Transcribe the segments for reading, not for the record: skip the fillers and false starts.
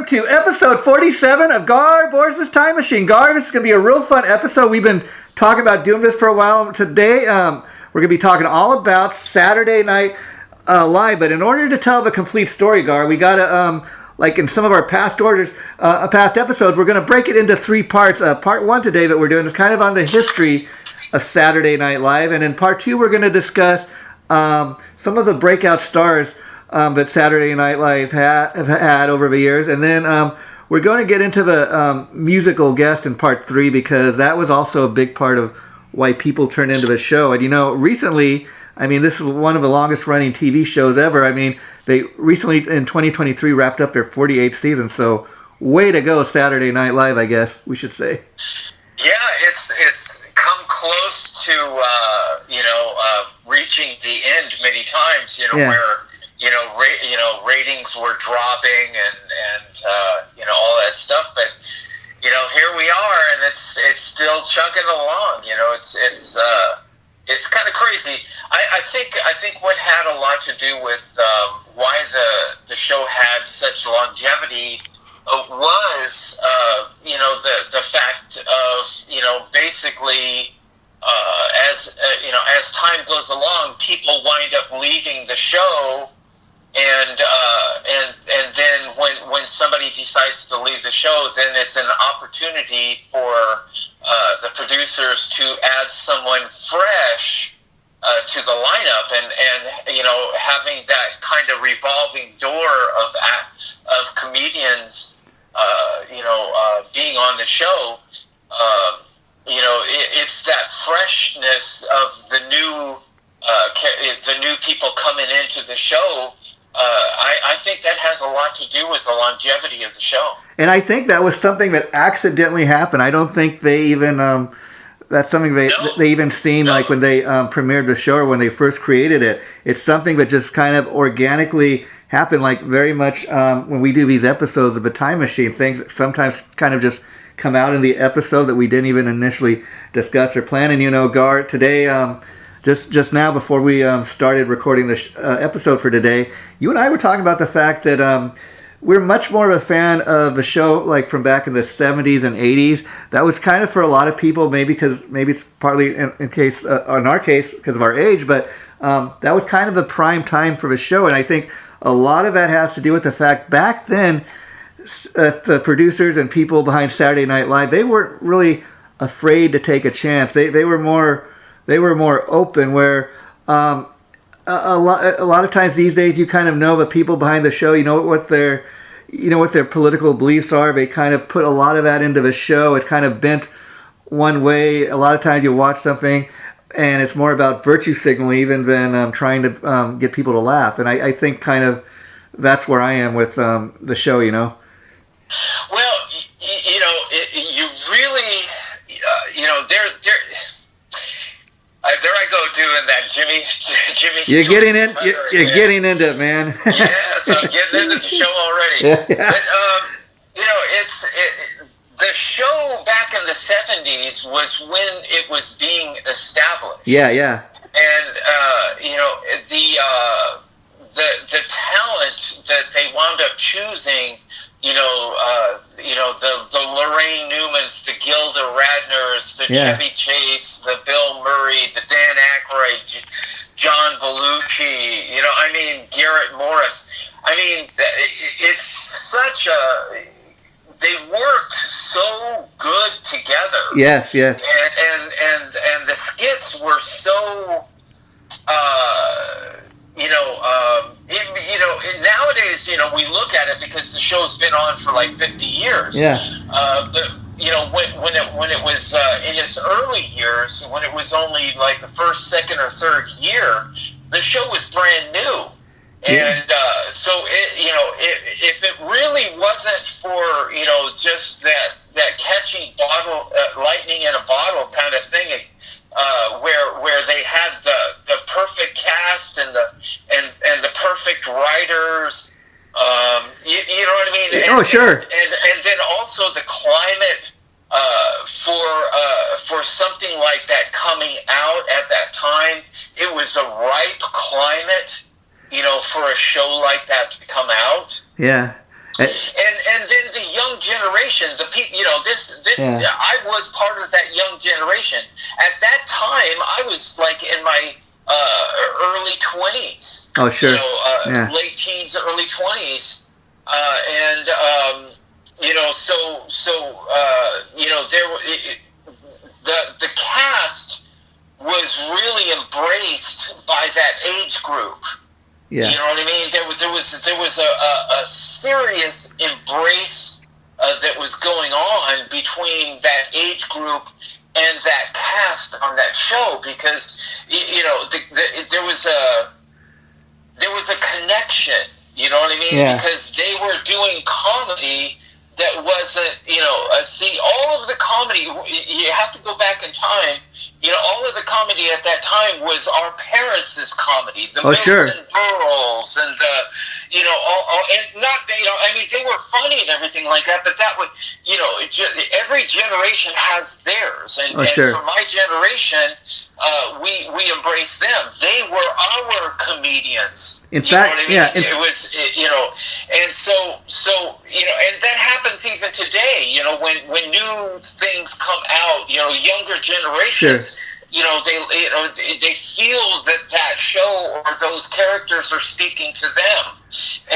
to episode 47 of Gar Borras' Time Machine. Gar, this is going to be a real fun episode. We've been talking about doing this for a while. Today, we're going to be talking all about Saturday Night Live. But in order to tell the complete story, Gar, we got to, like in some of our past episodes, we're going to break it into three parts. Part one today that we're doing is kind of on the history of Saturday Night Live. And in part two, we're going to discuss some of the breakout stars that Saturday Night Live have had over the years. And then we're going to get into the musical guest in part three, because that was also a big part of why people turned into the show. And, you know, recently, I mean, this is one of the longest running TV shows ever. I mean, they recently, in 2023, wrapped up their 48th season. So way to go, Saturday Night Live, I guess we should say. Yeah, it's come close to, reaching the end many times, where ratings were dropping and all that stuff, but here we are, and it's still chugging along. It's kind of crazy. I think what had a lot to do with why the show had such longevity was the fact of basically as time goes along, people wind up leaving the show. And then when somebody decides to leave the show, then it's an opportunity for the producers to add someone fresh to the lineup, and having that kind of revolving door of comedians being on the show. It's that freshness of the new people coming into the show. I think that has a lot to do with the longevity of the show. And I think that was something that accidentally happened. I don't think they even that's something they even seen like when they premiered the show or when they first created it. It's something that just kind of organically happened, like very much when we do these episodes of the Time Machine. Things sometimes kind of just come out in the episode that we didn't even initially discuss or plan. And Gar, today just now before we started recording the episode for today, you and I were talking about the fact that we're much more of a fan of the show like from back in the 70s and 80s. That was kind of for a lot of people, maybe it's partly in our case because of our age, but that was kind of the prime time for the show. And I think a lot of that has to do with the fact back then the producers and people behind Saturday Night Live, they weren't really afraid to take a chance. They were more open, where a lot of times these days you kind of know the people behind the show, what their political beliefs are. They kind of put a lot of that into the show. It's kind of bent one way. A lot of times you watch something and it's more about virtue signaling even than trying to get people to laugh. And I think kind of that's where I am with the show, Well, you really, there I go doing that Jimmy. You're getting into it, man. Yes, I'm getting into the show already. Yeah. But the show back in the 70s was when it was being established. Yeah. And the talent that they wound up choosing, the Lorraine Newmans, the Gilda Radners, the Chevy Chase, the Bill Murray, the Dan Aykroyd, John Belushi, Garrett Morris. It's such they worked so good together. Yes. And the skits were so, nowadays, we look at it because the show's been on for like 50 years. Yeah. But when it was in its early years, when it was only like the first, second, or third year, the show was brand new. And so if it really wasn't for just that catchy bottle, lightning in a bottle kind of thing, where they had the perfect cast and the perfect writers, you know what I mean? Sure. And then also the climate for something like that coming out at that time, it was a ripe climate, for a show like that to come out. Yeah. And then the young generation, the people, I was part of that young generation. At that time, I was like in my early 20s. Oh, sure. Late teens, early 20s. The cast was really embraced by that age group. Yeah. You know what I mean? There was a serious embrace that was going on between that age group and that cast on that show, because there was a connection. You know what I mean? Yeah. Because they were doing comedy that wasn't, see, all of the comedy, you have to go back in time. All of the comedy at that time was our parents' comedy. The Mills and Berles and they were funny and everything like that, but that would, every generation has theirs. And for my generation, we embraced them. They were our comedians. In fact, it was, and and that happens even today. When new things come out, younger generations, they feel that show or those characters are speaking to them.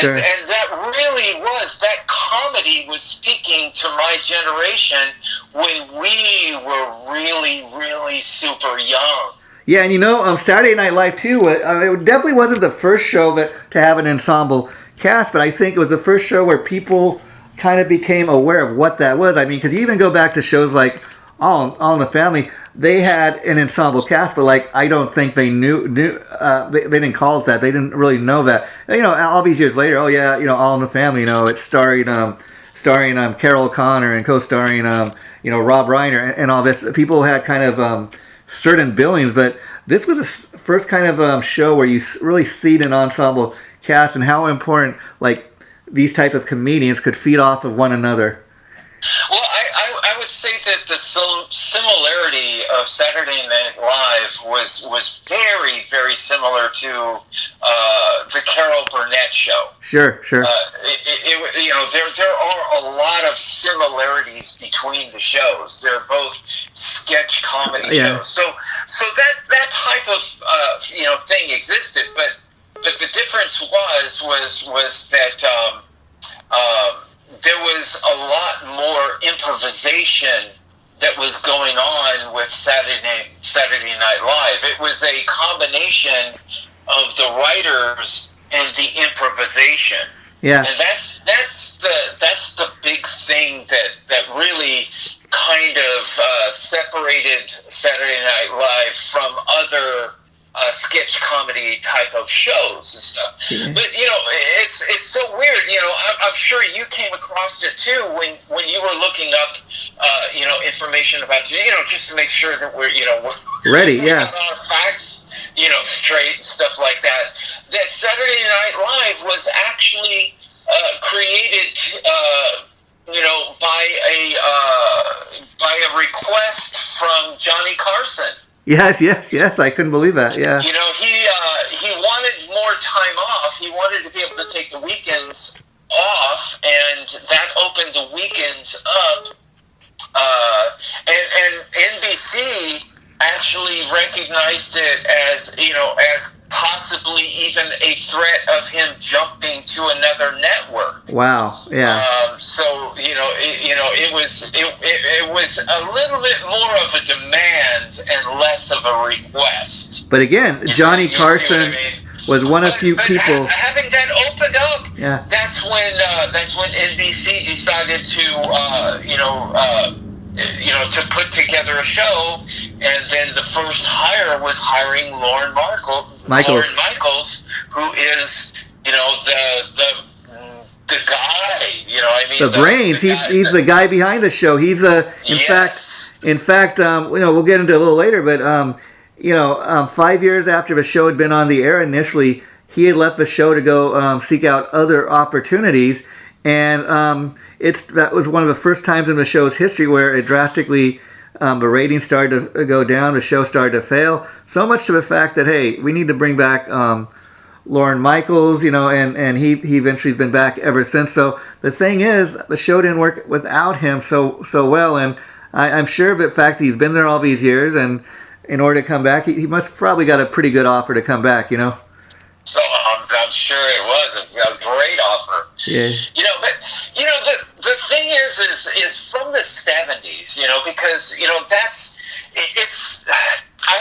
And that really was, that comedy was speaking to my generation when we were really, really super young. Yeah, and Saturday Night Live too. It definitely wasn't the first show to have an ensemble cast, but I think it was the first show where people kind of became aware of what that was. I mean, because you even go back to shows like All in the Family, they had an ensemble cast, but I don't think they knew they didn't call it that. They didn't really know that. All these years later, All in the Family, it's starring Carol Connor and co-starring Rob Reiner and all this. People had kind of certain billings, but this was the first kind of show where you really see an ensemble cast and how important these type of comedians could feed off of one another. Well, I would say that the similarity of Saturday Night Live was very, very similar to the Carol Burnett show. Sure. There are a lot of similarities between the shows. They're both sketch comedy shows. So that type of thing existed, but the difference was that there was a lot more improvisation that was going on with Saturday Night Live. It was a combination of the writers and the improvisation. Yeah. And that's the big thing that really kind of separated Saturday Night Live from other sketch comedy type of shows and stuff. Yeah. But it's so weird. I'm sure you came across it too when you were looking up information about just to make sure that we're ready. We got our facts straight and stuff like that. That Saturday Night Live was actually created by a request from Johnny Carson. Yes. I couldn't believe that. Yeah. He wanted more time off. He wanted to be able to take the weekends off, and that opened the weekends up. And NBC actually recognized it as possibly even a threat of him jumping to another network. Wow. Yeah. It was a little bit more of a demand and less of a request. But again, Johnny Carson was one of few people. Having that opened up, yeah. That's when NBC decided to put together a show, and then the first hire was hiring Lorne Michaels, who is the guy. The brains. He's the guy behind the show. He's in fact, we'll get into it a little later, but 5 years after the show had been on the air initially, he had left the show to go seek out other opportunities, and that was one of the first times in the show's history where it drastically, the ratings started to go down, the show started to fail, so much to the fact that, hey, we need to bring back Lorne Michaels, and he eventually has been back ever since. So the thing is, the show didn't work without him so well, and I'm sure of the fact that he's been there all these years, and in order to come back, he must probably got a pretty good offer to come back, So I'm sure it was a great offer. Yeah. But the thing is from the 70s, because that's it's. I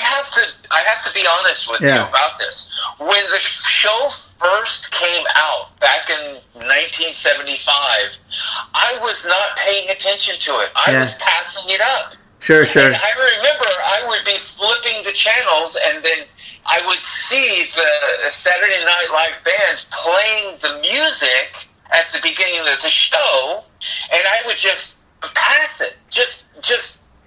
have to be honest with you about this. When the show first came out back in 1975, I was not paying attention to it. I was passing it up. Sure. And I remember I would be flipping the channels, and then I would see the Saturday Night Live band playing the music at the beginning of the show, and I would just pass it. Just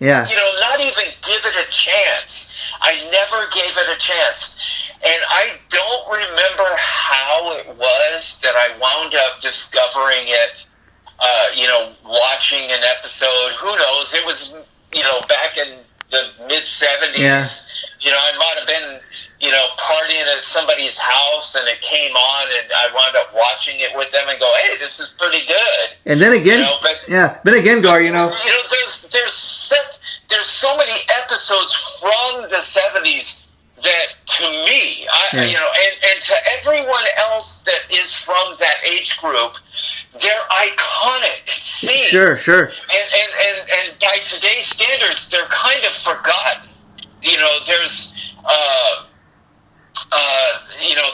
not even give it a chance. I never gave it a chance. And I don't remember how it was that I wound up discovering it, watching an episode. Who knows? It was, back in the mid-70s. Yeah. I might have been, partying at somebody's house, and it came on, and I wound up watching it with them and go, hey, this is pretty good. And then again, Gar, there's so many episodes from the 70s that, to me, and to everyone else that is from that age group, they're iconic scenes. Sure. And by today's standards, they're kind of forgotten. There's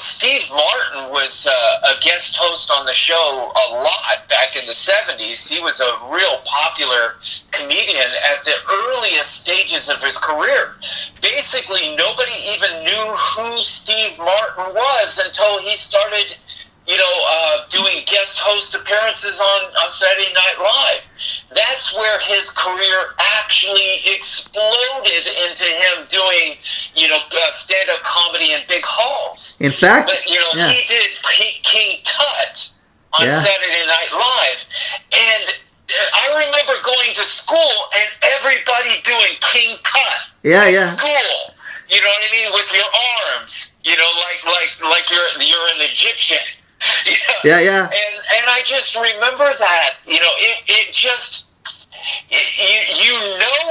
Steve Martin was a guest host on the show a lot back in the 70s. He was a real popular comedian at the earliest stages of his career. Basically, nobody even knew who Steve Martin was until he started, doing guest host appearances on Saturday Night Live. That's where his career actually exploded into him doing, stand-up comedy in big halls. In fact, but he did King Tut on Saturday Night Live, and I remember going to school and everybody doing King Tut. Yeah. School. You know what I mean? With your arms. Like you're an Egyptian. Yeah. And I just remember that. It just,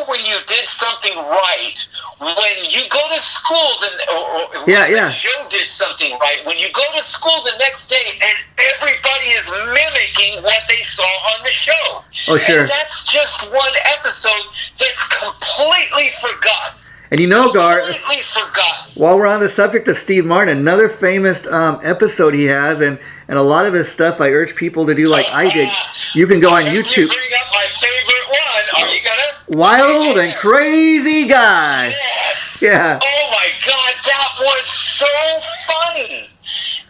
when you did something right, when you go to school, the show did something right. When you go to school the next day and everybody is mimicking what they saw on the show. Oh, sure. And that's just one episode that's completely forgotten. And Gar, completely forgotten. While we're on the subject of Steve Martin, another famous episode he has, and a lot of his stuff, I urge people to do like I did. You can go on YouTube. You bring up my favorite one. Are you gonna? Wild and Crazy Guy. Yes. Yeah. Oh my God, that was so funny.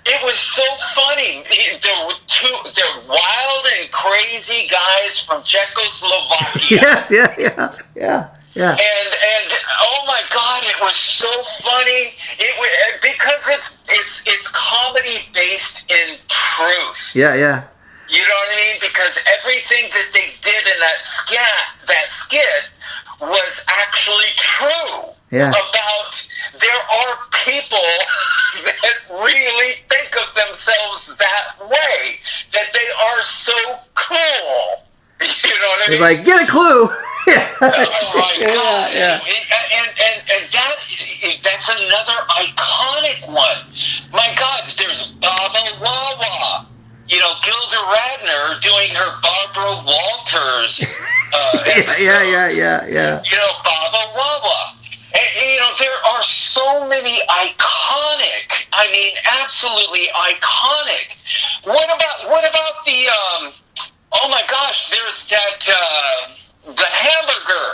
It was so funny. They're wild and crazy guys from Czechoslovakia. Yeah. And oh my God, it was so funny. It was because it's comedy based in truth. Yeah. You know what I mean? Because everything that they did in that skit was actually true. Yeah. About there are people that really think of themselves that way, that they are so cool. You know what I mean? It's like, get a clue. Oh my God! Yeah. And that's another iconic one. My God, there's Baba Wawa. Gilda Radner doing her Barbara Walters. Yeah. Baba Wawa. And, there are so many iconic. I mean, absolutely iconic. What about the? Oh my gosh! There's that. The hamburger,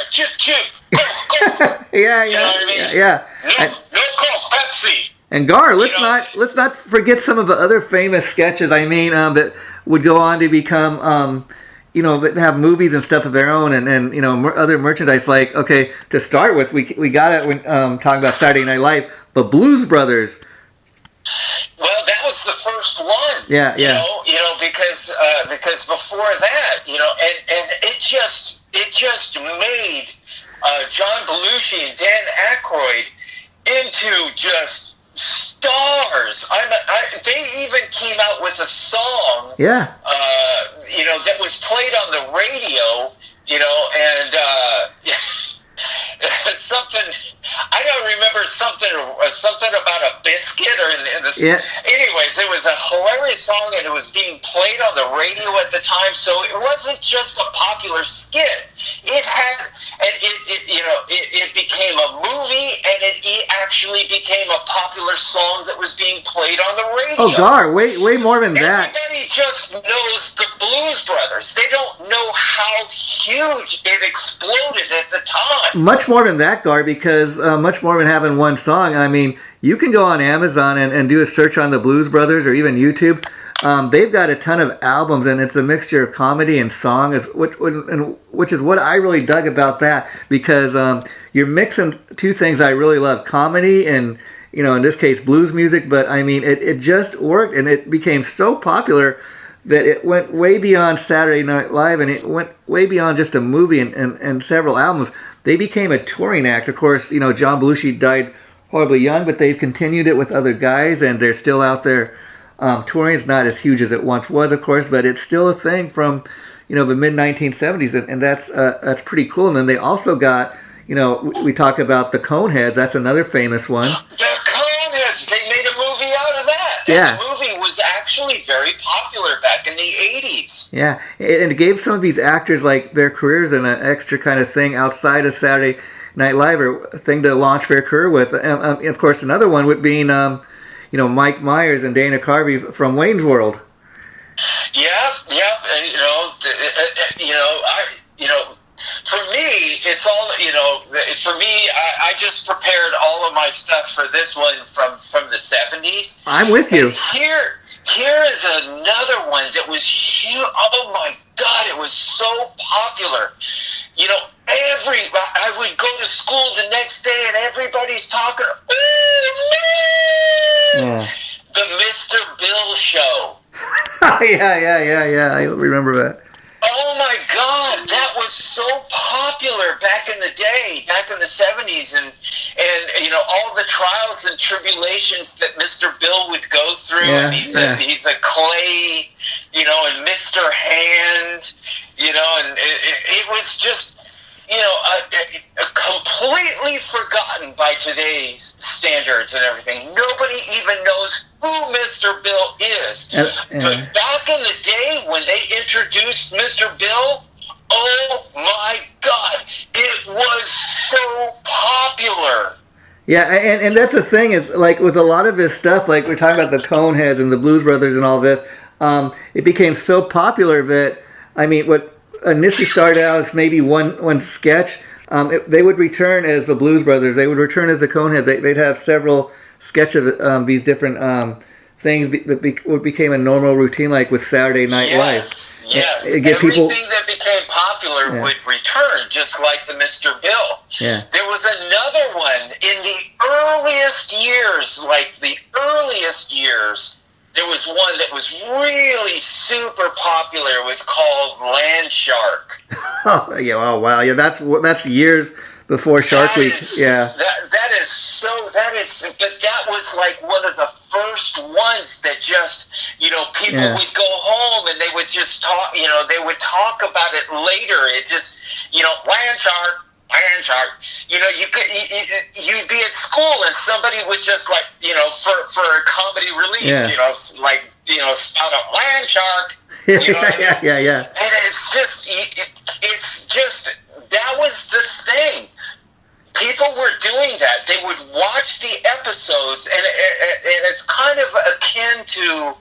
chip, go. Yeah. You know what I mean? Yeah. No Coke, Pepsi. And Gar, let's not forget some of the other famous sketches. I mean, that would go on to become, that have movies and stuff of their own, and other merchandise. Like, okay, to start with, we got it when talking about Saturday Night Live, the Blues Brothers. Well, that was the first one. Yeah. Because before that, and it just made John Belushi and Dan Aykroyd into just stars. They even came out with a song, Yeah. That was played on the radio, and something. I don't remember something about a biscuit or in this. Yeah. Anyways, it was a hilarious song, and it was being played on the radio at the time. So it wasn't just a popular skit. It had, and it became a movie, and it actually became a popular song that was being played on the radio. Oh, Gar, way more than that. Everybody just knows the Blues Brothers. They don't know how huge it exploded at the time. Much more than that, Gar, because much more than having one song. I mean, you can go on Amazon and do a search on the Blues Brothers or even YouTube. They've got a ton of albums, and it's a mixture of comedy and song, which is what I really dug about that, because you're mixing two things I really love, comedy and, in this case, blues music. But, I mean, it just worked, and it became so popular that it went way beyond Saturday Night Live, and it went way beyond just a movie and several albums. They became a touring act. Of course, John Belushi died horribly young, but they've continued it with other guys, and they're still out there touring. Is not as huge as it once was, of course, but it's still a thing from, the mid-1970s, and that's pretty cool. And then they also got, we talk about the Coneheads. That's another famous one. The Coneheads, they made a movie out of that. Yeah. And the movie was actually very popular back in the 80s. Yeah, and it gave some of these actors like their careers and an extra kind of thing outside of Saturday Night Live, or a thing to launch their career with. Of course, another one would be, Mike Myers and Dana Carvey from Wayne's World. Yeah, for me, it's all, for me, I just prepared all of my stuff for this one from the 70s. I'm with you. And here is another one that was huge. Oh my God, it was so popular. I would go to school the next day and everybody's talking. Yeah. The Mr. Bill Show. Yeah. I remember that. Oh my God, that was so popular back in the day, back in the 70s, and all the trials and tribulations that Mr. Bill would go through, and he's a clay, and Mr. Hand, and it was just, completely forgotten by today's standards and everything. Nobody even knows who Mr. Bill is. But back in the day when they introduced Mr. Bill, oh my God, it was so popular. Yeah, and that's the thing, is like with a lot of this stuff, like we're talking about the Coneheads and the Blues Brothers and all this, it became so popular that, I mean, what initially started out as maybe one sketch, they would return as the Blues Brothers. They would return as the Coneheads. They'd have several sketches of these different things that became a normal routine, like with Saturday Night Live. Yes. Everything that became popular would return, just like the Mr. Bill. Yeah. There was another one in the earliest years. There was one that was really super popular. It was called Land Shark. Oh yeah! Oh wow! Yeah, that's years before Shark Week. Yeah. But that was like one of the first ones that just, people would go home and they would just talk. They would talk about it later. It just, Land Shark. You'd be at school and somebody would just for a comedy relief, spout out Land Shark. Yeah. And it's just that was the thing. People were doing that. They would watch the episodes, and it's kind of akin to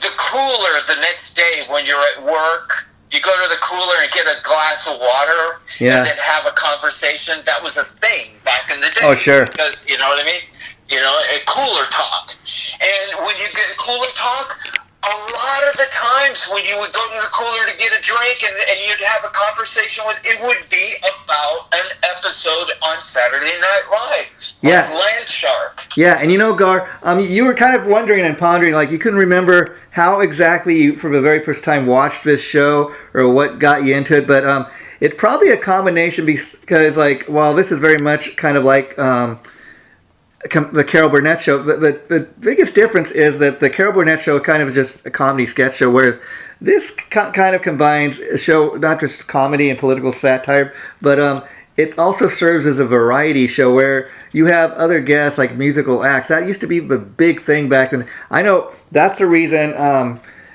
the cooler the next day when you're at work. You go to the cooler and get a glass of water and then have a conversation. That was a thing back in the day. Oh, sure. Because, you know what I mean? A cooler talk. And when you get a cooler talk, a lot of the times when you would go to the cooler to get a drink and you'd have a conversation it would be about an episode on Saturday Night Live. Yeah. Like Land Shark. Yeah, and Gar, you were kind of wondering and pondering, like you couldn't remember how exactly you, for the very first time, watched this show or what got you into it, but it's probably a combination because, like, while this is very much kind of like the Carol Burnett show. The biggest difference is that the Carol Burnett show kind of is just a comedy sketch show, whereas this kind of combines a show, not just comedy and political satire, but it also serves as a variety show where you have other guests like musical acts. That used to be the big thing back then. I know that's the reason,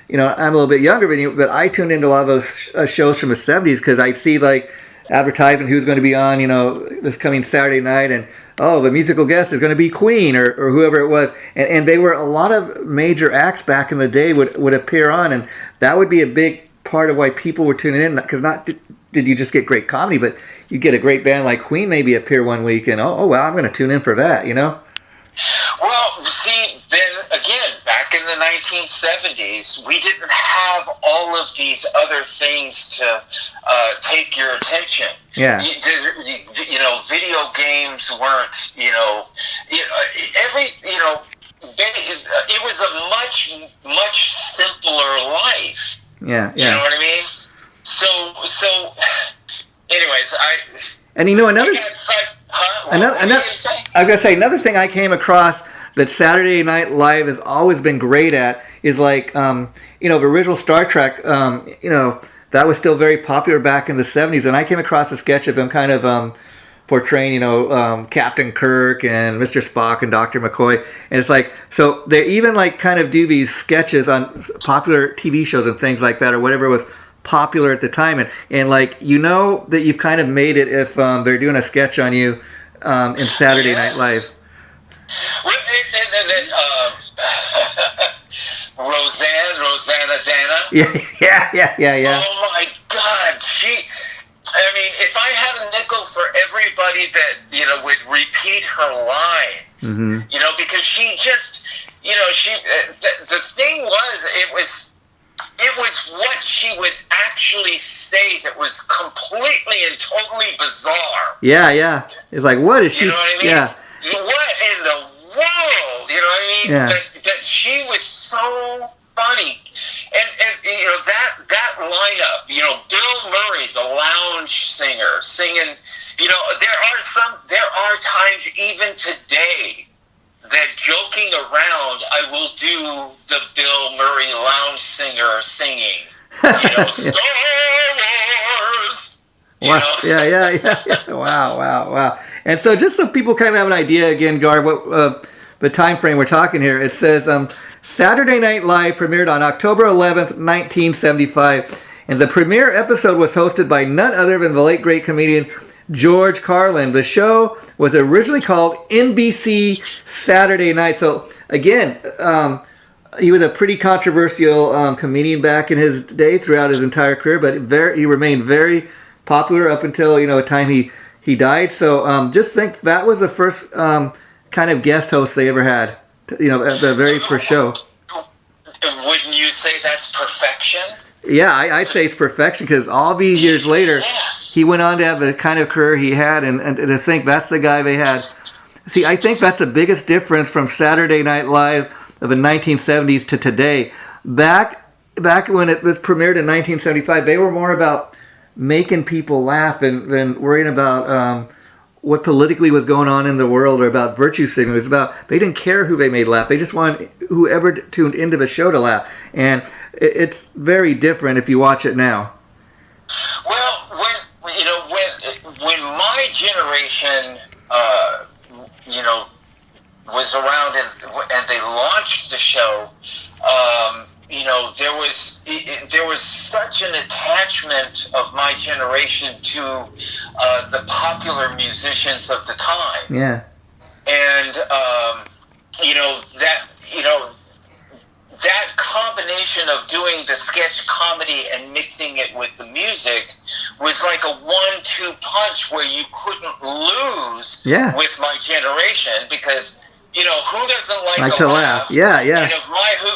you know, I'm a little bit younger than you, but I tuned into a lot of those shows from the 70s because I'd see like advertising who's going to be on, you know, this coming Saturday night, and oh, the musical guest is going to be Queen or whoever it was. And they were, a lot of major acts back in the day would appear on, and that would be a big part of why people were tuning in, because not did you just get great comedy, but you get a great band like Queen maybe appear one week, and oh well, I'm going to tune in for that, you know? Well, see, then again, back in the 1970s, we didn't have all of these other things to take your attention. Yeah. You know, video games weren't, it was a much simpler life. Yeah, You know what I mean? So, anyways, and you know another thing I came across that Saturday Night Live has always been great at is like, you know, the original Star Trek, you know, that was still very popular back in the 70s, and I came across a sketch of them kind of portraying, you know, Captain Kirk and Mr. Spock and Dr. McCoy, and it's like, so they even like kind of do these sketches on popular TV shows and things like that, or whatever was popular at the time, and like, you know that you've kind of made it if they're doing a sketch on you in Saturday Night Live. Rosanna Dana. Yeah. Oh my God, I mean, if I had a nickel for everybody that, you know, would repeat her lines, mm-hmm. you know, because she just, you know, the thing was, it was what she would actually say that was completely and totally bizarre. Yeah. It's like, what is she? You know what I mean? Yeah. What in the world? You know what I mean? Yeah. That she was so funny. And you know, that lineup, you know, Bill Murray, the lounge singer, singing, you know, there are times even today that, joking around, I will do the Bill Murray lounge singer singing, you know, Star Wars. Wow. Yeah. Wow. And so just so people kind of have an idea again, Gar, what the time frame we're talking here, it says Saturday Night Live premiered on October 11th, 1975, and the premiere episode was hosted by none other than the late great comedian George Carlin. The show was originally called NBC Saturday Night. So again, he was a pretty controversial comedian back in his day, throughout his entire career, but he remained very popular up until, you know, a time he died. So just think that was the first kind of guest host they ever had, you know, at the very first show. Wouldn't you say that's perfection? Yeah, I'd say it's perfection, because all these years later, he went on to have the kind of career he had, and to think that's the guy they had. See, I think that's the biggest difference from Saturday Night Live of the 1970s to today. Back when it was premiered in 1975, they were more about making people laugh than worrying about what politically was going on in the world, or about virtue signaling. It was about, they didn't care who they made laugh. They just wanted whoever tuned into the show to laugh. And it's very different if you watch it now. Well, when my generation, you know, was around and they launched the show, you know, there was such an attachment of my generation to the popular musicians of the time. Yeah. And that combination of doing the sketch comedy and mixing it with the music was like a 1-2 punch where you couldn't lose with my generation, because, you know, who doesn't like to laugh? Yeah. And of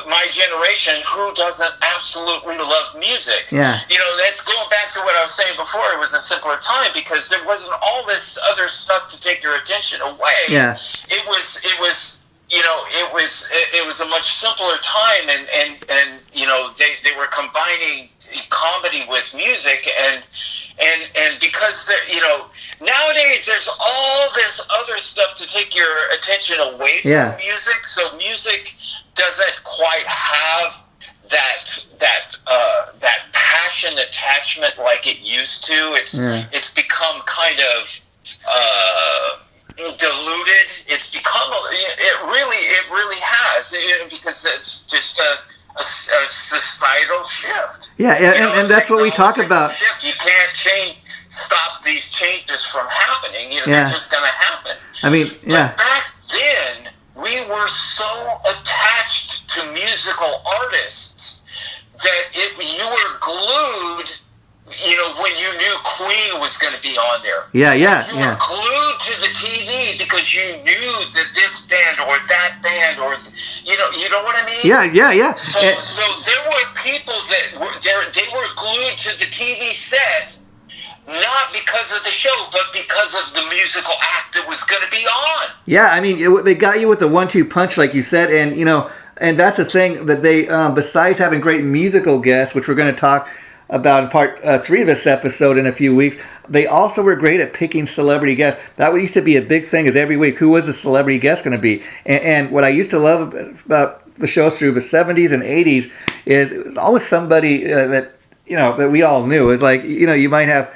my generation, who doesn't absolutely love music? Yeah. You know, that's going back to what I was saying before. It was a simpler time because there wasn't all this other stuff to take your attention away. Yeah. It was you know, it was a much simpler time, and you know, they were combining comedy with music, and and because nowadays there's all this other stuff to take your attention away from music, so music doesn't quite have that passion attachment like it used to. It's become kind of diluted. It's become it really has, because it's just a societal shift. And that's what we talk about. Shift. You can't stop these changes from happening. They're just going to happen. I mean, But back then, we were so attached to musical artists that you were glued. When you knew Queen was going to be on there. You were glued to the TV because you knew that this band or that band or, you know what I mean? Yeah. So there were people that they were glued to the TV set, not because of the show, but because of the musical act that was going to be on. Yeah, I mean, they got you with the 1-2 punch, like you said, and, and that's the thing that they, besides having great musical guests, which we're going to talk about in part 3 of this episode in a few weeks, they also were great at picking celebrity guests. That used to be a big thing, is every week, who was the celebrity guest going to be? And what I used to love about the shows through the 70s and 80s is it was always somebody that we all knew. It's like, you might have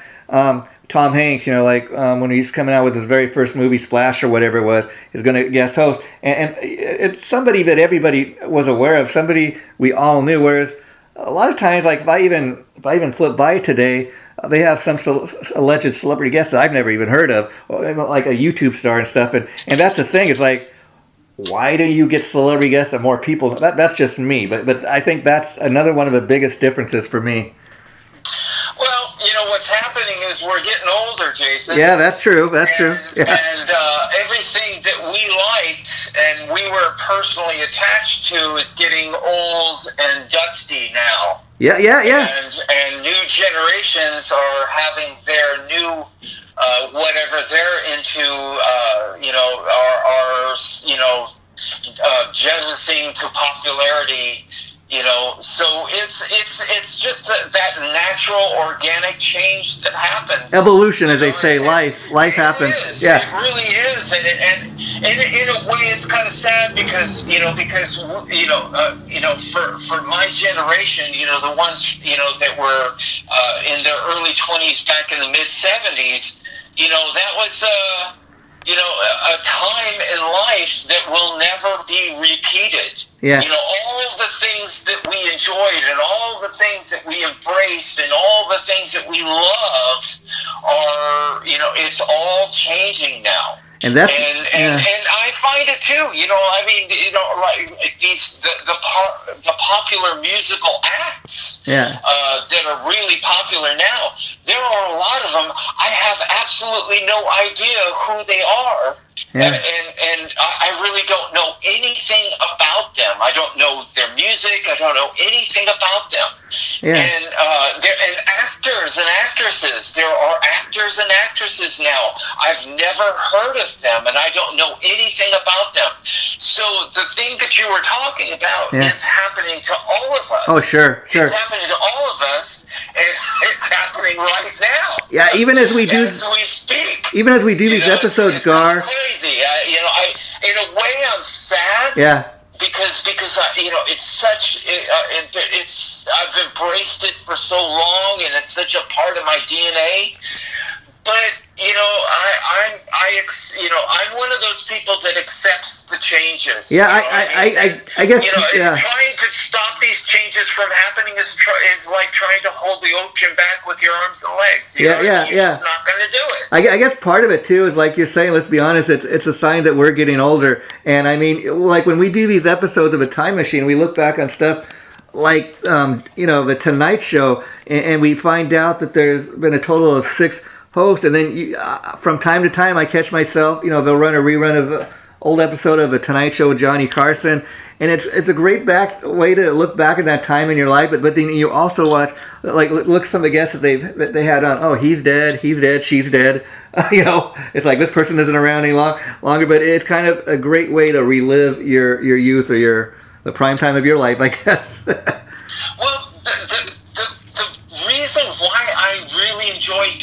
Tom Hanks, when he's coming out with his very first movie, Splash or whatever it was, is going to guest host. And it's somebody that everybody was aware of, somebody we all knew, whereas a lot of times, like if I even flip by today, they have some alleged celebrity guests that I've never even heard of, like a YouTube star and stuff. And that's the thing. It's like, why do you get celebrity guests and more people? That's just me. But I think that's another one of the biggest differences for me. Well, what's happening is we're getting older, Jason. Yeah, that's true. Yeah. And everything that we liked and we were personally attached to is getting old and dusty now. Yeah. And new generations are having their new whatever they're into, jealousing to popularity. So it's just that natural organic change that happens. Evolution, as they say, life happens. Is. Yeah, it really is, and in a way, it's kind of sad because for my generation, the ones that were in their early 20s back in the mid 70s, that was a time in life that will never be repeated. Yeah. All of the things that we enjoyed and all the things that we embraced and all the things that we loved are, it's all changing now. And that's and I find it too. Like these the popular musical acts that are really popular now. There are a lot of them. I have absolutely no idea who they are. Yeah. And I really don't know anything about them. I don't know their music. I don't know anything about them. Yeah. And actors and actresses. There are actors and actresses now. I've never heard of them, and I don't know anything about them. So the thing that you were talking about is happening to all of us. Oh, sure. It's happening to all of us, and it's happening right now. Yeah, even as we do, as we speak. Even as we do these episodes, it's Gar. Crazy. In a way, I'm sad. Yeah. Because it's such I've embraced it for so long, and it's such a part of my DNA. But I'm one of those people that accepts the changes. Yeah, I guess. Trying to stop these changes from happening is like trying to hold the ocean back with your arms and legs. You're just not going to do it. I guess part of it too is, like you're saying. Let's be honest. It's a sign that we're getting older. And I mean, like when we do these episodes of A Time Machine, we look back on stuff like the Tonight Show, and we find out that there's been a total of 6 hosts, and then from time to time I catch myself, they'll run a rerun of an old episode of The Tonight Show with Johnny Carson, and it's a great way to look back at that time in your life, but then you also watch, like, look some of the guests that they had on. Oh, he's dead, she's dead. It's like this person isn't around any longer, but it's kind of a great way to relive your youth or the prime time of your life, I guess. Well, the reason why I really enjoy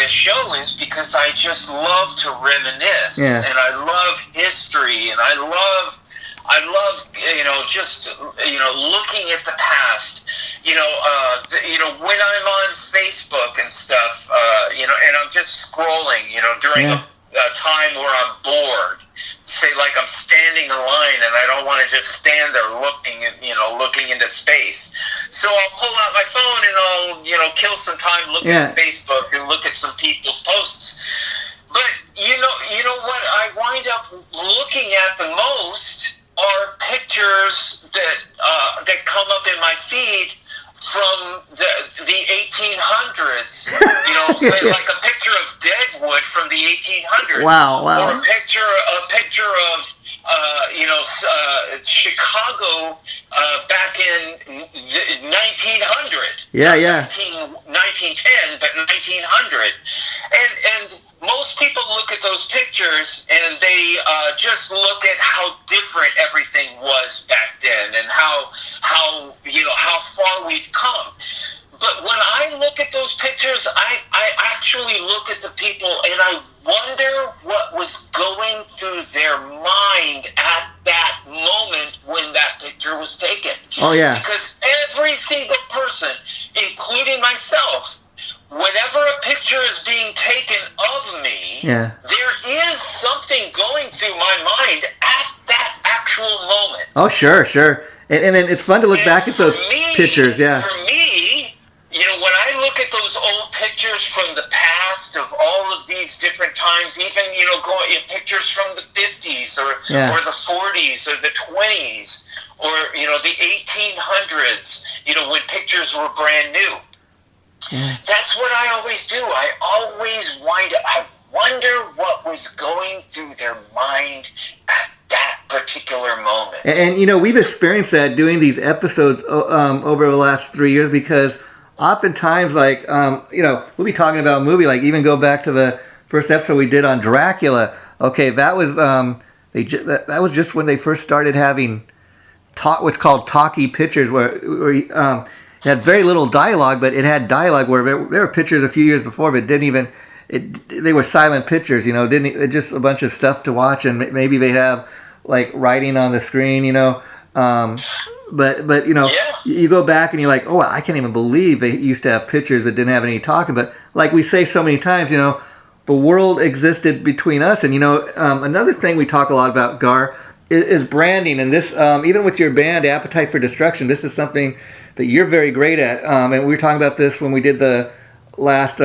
this show is because I just love to reminisce, Yeah. and I love history, and I love just looking at the past. When I'm on Facebook and stuff, and I'm just scrolling, during a time where I'm bored. Say, like I'm standing in line and I don't want to just stand there looking into space. So I'll pull out my phone and I'll, kill some time looking at Facebook and look at some people's posts. But you know what I wind up looking at the most are pictures that come up in my feed from the 1800s, say like a picture of Deadwood from the 1800s. Wow. Or a picture of Chicago back in 1900. Yeah. 1910, but 1900. And most people look at those pictures and they just look at how different everything was back then and how far we've come. But when I look at those pictures, I actually look at the people and I wonder what was going through their mind at that moment when that picture was taken. Oh, yeah. Because every single person, including myself, whenever a picture is being taken of me, there is something going through my mind at that actual moment. Oh, sure. And then it's fun to look back at those pictures, yeah. For me, when I look at those old pictures from the past of all of these different times, even, going in pictures from the 50s or the 40s or the 20s or, the 1800s, when pictures were brand new. That's what I always do. I always I wonder what was going through their mind at that particular moment. And we've experienced that doing these episodes over the last 3 years because oftentimes, we'll be talking about a movie, like even go back to the first episode we did on Dracula. Okay, that was that was just when they first started having what's called talkie pictures, where it had very little dialogue, but it had dialogue where there were pictures a few years before, but they were silent pictures, just a bunch of stuff to watch, and maybe they have like writing on the screen, but you go back and you're like, oh, I can't even believe they used to have pictures that didn't have any talking. But like we say so many times, the world existed between us. And another thing we talk a lot about, Gar, is branding. And this, even with your band, Appetite for Destruction, this is something that you're very great at. And we were talking about this when we did the last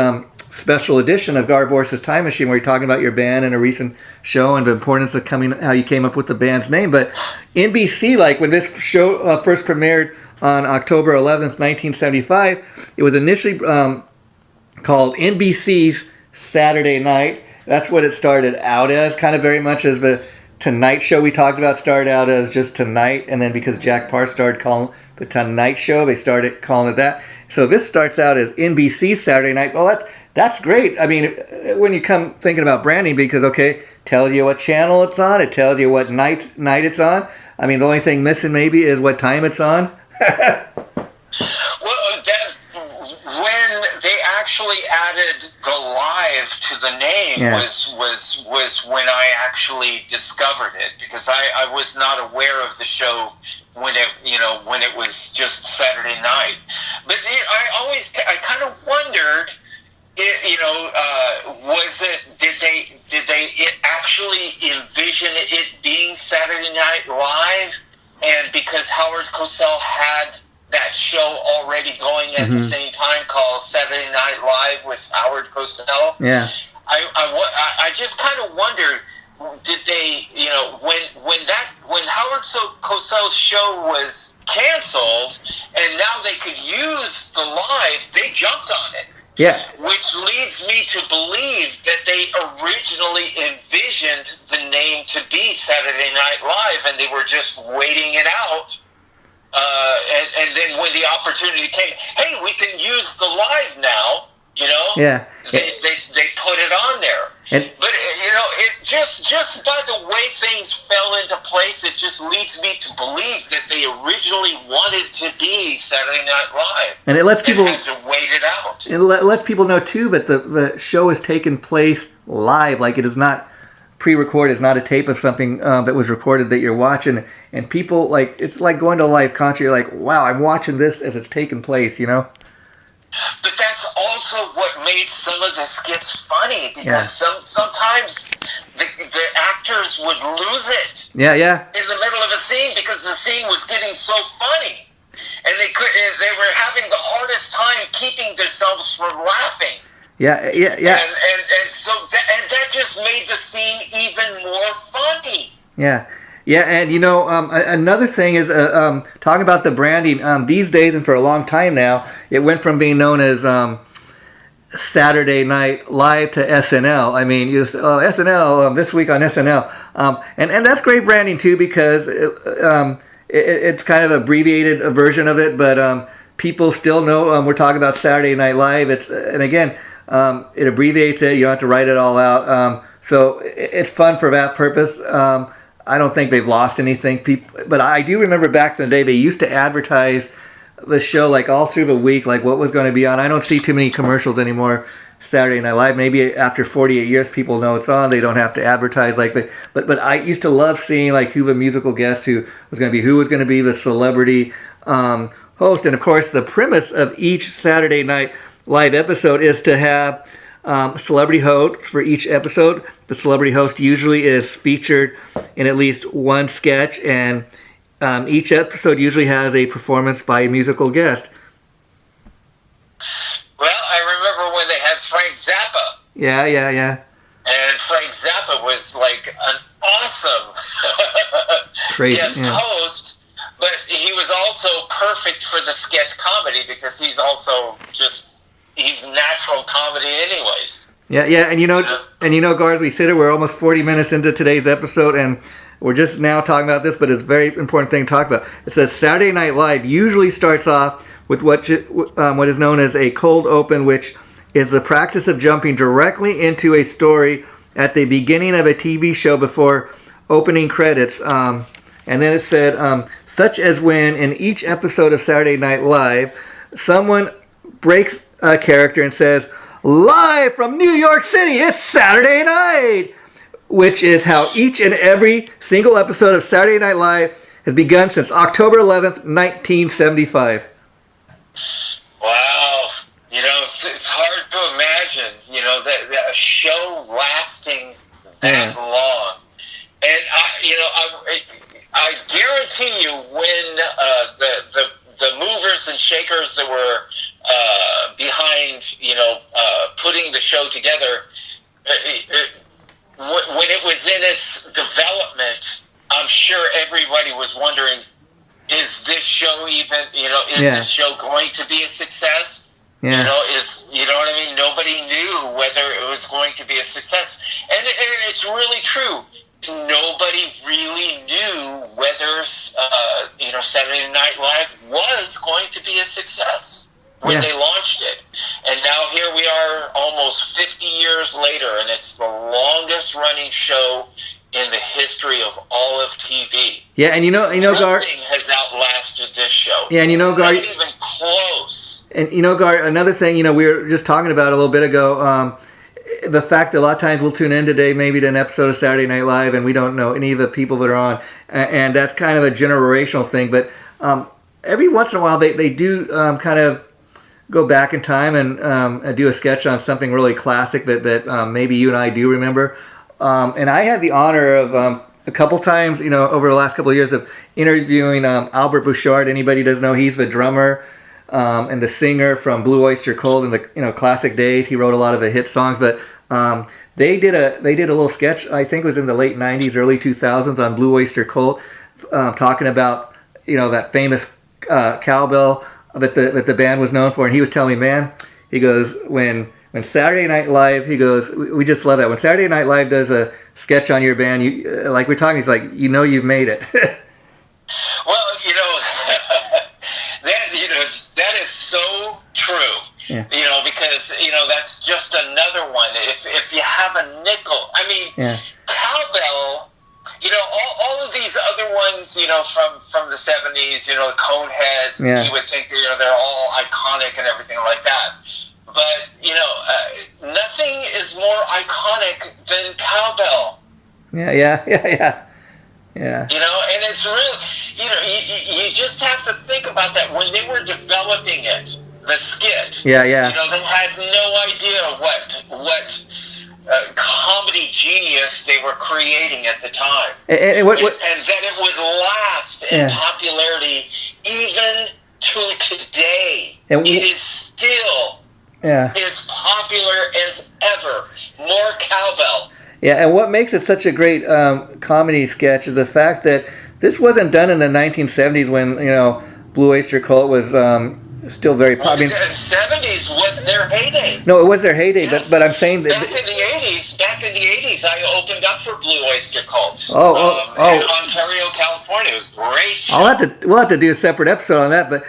special edition of Gar Borras' Time Machine, where you're talking about your band and a recent show and the importance of how you came up with the band's name. But NBC, like when this show first premiered on October 11th, 1975, it was initially called NBC's Saturday Night. That's what it started out as, kind of very much as the Tonight Show we talked about started out as just Tonight, and then because Jack Parr started calling the Tonight Show, they started calling it that. So this starts out as NBC's Saturday Night. Well, that's great. I mean, when you come thinking about branding, because, tells you what channel it's on, it tells you what night it's on. I mean, the only thing missing maybe is what time it's on. When they actually added the live to the name was when I actually discovered it, because I was not aware of the show when it was just Saturday night. But I kind of wondered, did they actually envision it being Saturday Night Live? And because Howard Cosell had that show already going at the same time called Saturday Night Live with Howard Cosell. Yeah. I just kind of wondered, did they, when Howard Cosell's show was canceled and now they could use the live, they jumped on it. Yeah. Which leads me to believe that they originally envisioned the name to be Saturday Night Live and they were just waiting it out. And then when the opportunity came, hey, we can use the live now, Yeah. They put it on there. But, it just by the way things fell into place, it just leads me to believe that they originally wanted to be Saturday Night Live, and it lets people had to wait it out. It lets people know too that the show is taking place live, like it is not pre-recorded. It's not a tape of something that was recorded that you're watching, and people like it's like going to a live concert. You're like, wow, I'm watching this as it's taking place, you know. But that's also what made some of the skits funny, because sometimes the actors would lose it. Yeah, yeah. In the middle of a scene because the scene was getting so funny, and they were having the hardest time keeping themselves from laughing. Yeah. And so that just made the scene even more funny. Yeah. Yeah, and you know, another thing is talking about the branding. These days, and for a long time now, it went from being known as Saturday Night Live to SNL. I mean, SNL this week on SNL, and that's great branding too, because it's kind of abbreviated version of it, but people still know we're talking about Saturday Night Live. And again, it abbreviates it. You don't have to write it all out. So it's fun for that purpose. I don't think they've lost anything. But I do remember back in the day, they used to advertise the show like all through the week, like what was going to be on. I don't see too many commercials anymore. Saturday Night Live. Maybe after 48 years, people know it's on. They don't have to advertise like that. But I used to love seeing like who the musical guest who was going to be the celebrity host. And of course, the premise of each Saturday Night Live episode is to have celebrity hosts for each episode. The celebrity host usually is featured in at least one sketch, and each episode usually has a performance by a musical guest. Well, I remember when they had Frank Zappa. Yeah. And Frank Zappa was like an awesome guest host, but he was also perfect for the sketch comedy because he's natural comedy anyways. Yeah, and you know, Gar, as we sit here, we're almost 40 minutes into today's episode, and we're just now talking about this, but it's a very important thing to talk about. It says Saturday Night Live usually starts off with what is known as a cold open, which is the practice of jumping directly into a story at the beginning of a TV show before opening credits. And then it said, such as when in each episode of Saturday Night Live, someone breaks a character and says, "Live from New York City, it's Saturday night," which is how each and every single episode of Saturday Night Live has begun since October 11th, 1975. Wow. You know, it's hard to imagine, you know, that a show lasting that long. And, I guarantee you when the movers and shakers that were behind, putting the show together, when it was in its development, I'm sure everybody was wondering, is this show even, this show going to be a success? Yeah. You know what I mean? Nobody knew whether it was going to be a success. And it's really true. Nobody really knew whether, Saturday Night Live was going to be a success when they launched it. And now here we are almost 50 years later, and it's the longest running show in the history of all of TV. Yeah, and Gar, nothing has outlasted this show. Yeah, and Gar, not even close. And Gar, another thing, we were just talking about a little bit ago, the fact that a lot of times we'll tune in today maybe to an episode of Saturday Night Live and we don't know any of the people that are on, and that's kind of a generational thing. But every once in a while they do kind of go back in time and do a sketch on something really classic that maybe you and I do remember. And I had the honor of a couple times, over the last couple of years of interviewing Albert Bouchard. Anybody doesn't know, he's the drummer and the singer from Blue Oyster Cult in the classic days. He wrote a lot of the hit songs, but they did a little sketch. I think it was in the late '90s, early 2000s on Blue Oyster Cult, talking about that famous cowbell that the band was known for. And he was telling me, man, he goes, when Saturday Night Live, he goes, we just love that. When Saturday Night Live does a sketch on your band, like we're talking, he's like, you've made it. Well, that is so true. Yeah. Because that's just another one. If you have a nickel, I mean, cowbell, all of these other ones, from the 70s, the Coneheads, Yeah. you would think, they're all iconic and everything like that. But, nothing is more iconic than cowbell. Yeah. And it's real, you just have to think about that. When they were developing it, the skit, Yeah. they had no idea what comedy genius they were creating at the time. And that it would last in Yeah. popularity even to today. And it is still as popular as ever. More cowbell. Yeah, and what makes it such a great comedy sketch is the fact that this wasn't done in the 1970s when, Blue Oyster Cult was still very popular. The 70s was their heyday. No, it was their heyday, Yes. but I'm saying that... Back in the 80s, I opened up for Blue Oyster Cult. In Ontario, California. It was great. We'll have to do a separate episode on that, but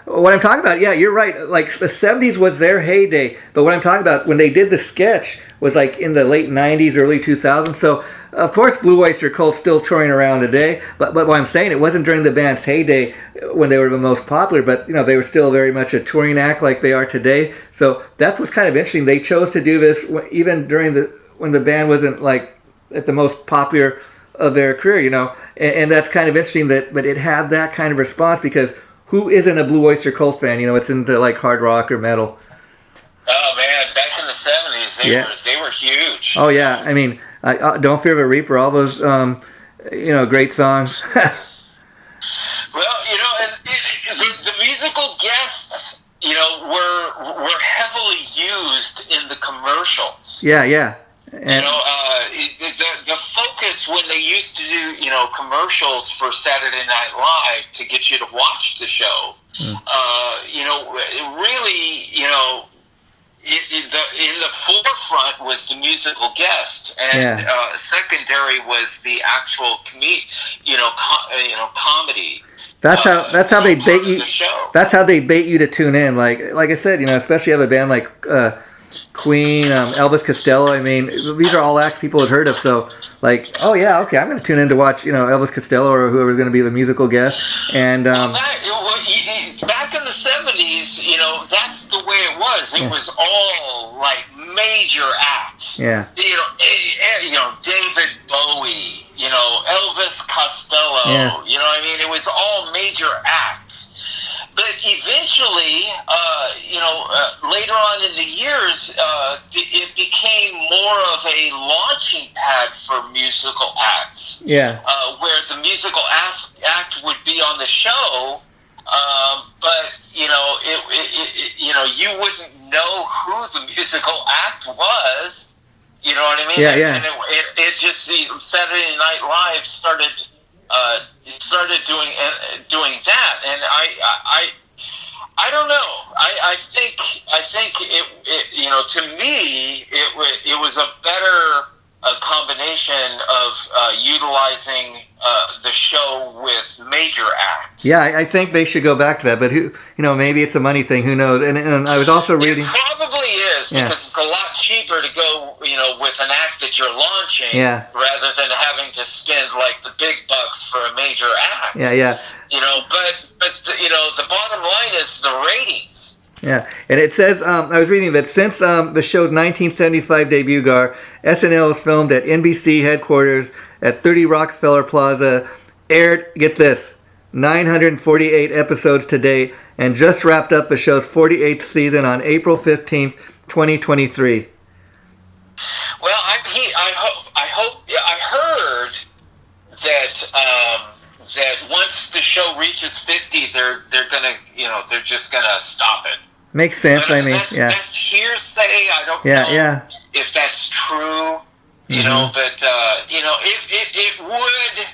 what I'm talking about, yeah, you're right. Like the 70s was their heyday, but what I'm talking about when they did the sketch was like in the late 90s, early 2000s. So of course Blue Oyster Cult's still touring around today, but what I'm saying, it wasn't during the band's heyday when they were the most popular, but they were still very much a touring act like they are today. So that was kind of interesting. They chose to do this even during when the band wasn't like at the most popular of their career, and that's kind of interesting but it had that kind of response because who isn't a Blue Oyster Cult fan? It's into like hard rock or metal. Oh man, back in the 70s, they were huge. Oh yeah, I mean, Don't Fear the Reaper, all those great songs. Well, and the musical guests, were heavily used in the commercials. Yeah. And the focus when they used to do, commercials for Saturday Night Live to get you to watch the show, really, in the forefront was the musical guest, and secondary was the actual comedy. That's how they bait you. The show. That's how they bait you to tune in. Like I said, especially have a band like Queen, Elvis Costello. I mean, these are all acts people had heard of. So, oh yeah, okay, I'm going to tune in to watch, Elvis Costello or whoever's going to be the musical guest. And back in the 70s, that's the way it was. It was all like major acts. Yeah. David Bowie. Elvis Costello. Yeah. It was all major acts. But eventually, later on in the years, it became more of a launching pad for musical acts. Yeah. Where the musical act would be on the show, but you wouldn't know who the musical act was. You know what I mean? Yeah. And it just Saturday Night Live started doing that, and I don't know. I think it to me it was a better combination of utilizing the show with major acts. Yeah, I think they should go back to that. But maybe it's a money thing. Who knows? And I was also reading. It probably is because it's a lot cheaper to go, with an act that you're launching, rather than having to spend like the big bucks for a major act. Yeah. But the bottom line is the ratings. Yeah, and it says, I was reading that since the show's 1975 debut, Gar, SNL was filmed at NBC headquarters at 30 Rockefeller Plaza, aired, get this, 948 episodes to date, and just wrapped up the show's 48th season on April 15th, 2023. Well, I heard that once the show reaches 50, they're gonna, they're just gonna stop it. Makes sense. But that's hearsay. I don't know if that's true. But it would.